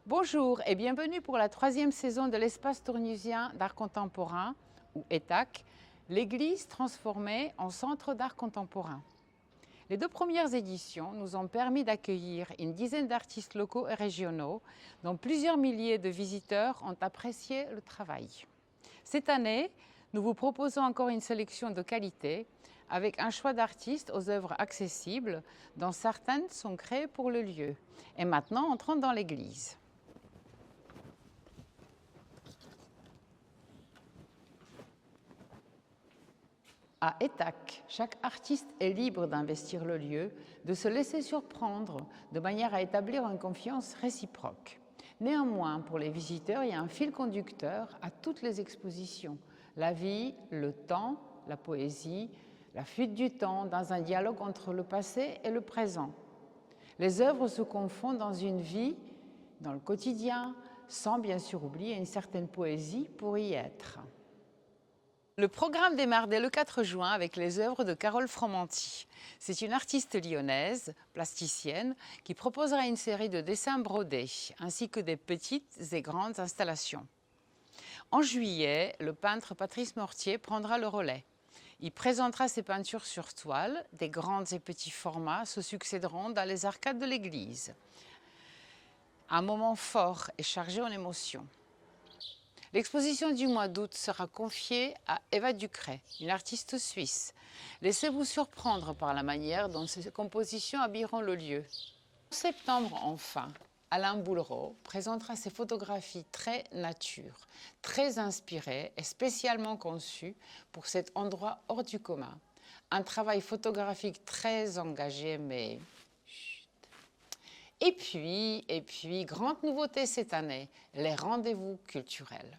Bonjour et bienvenue pour la troisième saison de l'espace tournusien d'art contemporain, ou ETAC, l'église transformée en centre d'art contemporain. Les deux premières éditions nous ont permis d'accueillir une dizaine d'artistes locaux et régionaux, dont plusieurs milliers de visiteurs ont apprécié le travail. Cette année, nous vous proposons encore une sélection de qualité, avec un choix d'artistes aux œuvres accessibles, dont certaines sont créées pour le lieu. Et maintenant, entrons dans l'église. À ETAC, chaque artiste est libre d'investir le lieu, de se laisser surprendre, de manière à établir une confiance réciproque. Néanmoins, pour les visiteurs, il y a un fil conducteur à toutes les expositions. La vie, le temps, la poésie, la fuite du temps dans un dialogue entre le passé et le présent. Les œuvres se confondent dans une vie, dans le quotidien, sans bien sûr oublier une certaine poésie pour y être. Le programme démarre dès le 4 juin avec les œuvres de Carole Fromanti. C'est une artiste lyonnaise, plasticienne, qui proposera une série de dessins brodés, ainsi que des petites et grandes installations. En juillet, le peintre Patrice Mortier prendra le relais. Il présentera ses peintures sur toile, des grands et petits formats se succéderont dans les arcades de l'église. Un moment fort et chargé en émotions. L'exposition du mois d'août sera confiée à Eva Ducret, une artiste suisse. Laissez-vous surprendre par la manière dont ces compositions habilleront le lieu. En septembre, enfin, Alain Boulereau présentera ses photographies très nature, très inspirées et spécialement conçues pour cet endroit hors du commun. Un travail photographique très engagé, mais... Et puis, grande nouveauté cette année, les rendez-vous culturels.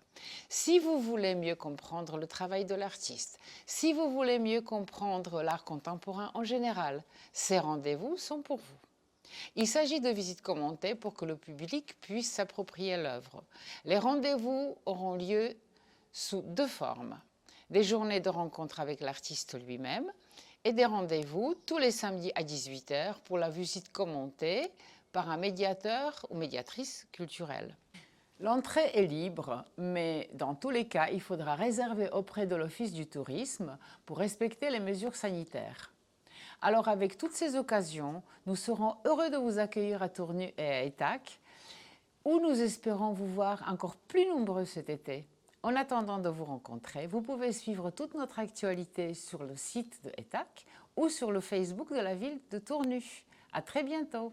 Si vous voulez mieux comprendre le travail de l'artiste, si vous voulez mieux comprendre l'art contemporain en général, ces rendez-vous sont pour vous. Il s'agit de visites commentées pour que le public puisse s'approprier l'œuvre. Les rendez-vous auront lieu sous deux formes. Des journées de rencontre avec l'artiste lui-même et des rendez-vous tous les samedis à 18 h pour la visite commentée par un médiateur ou médiatrice culturelle. L'entrée est libre, mais dans tous les cas, il faudra réserver auprès de l'Office du tourisme pour respecter les mesures sanitaires. Alors avec toutes ces occasions, nous serons heureux de vous accueillir à Tournu et à ETAC, où nous espérons vous voir encore plus nombreux cet été. En attendant de vous rencontrer, vous pouvez suivre toute notre actualité sur le site de ETAC ou sur le Facebook de la ville de Tournu. À très bientôt!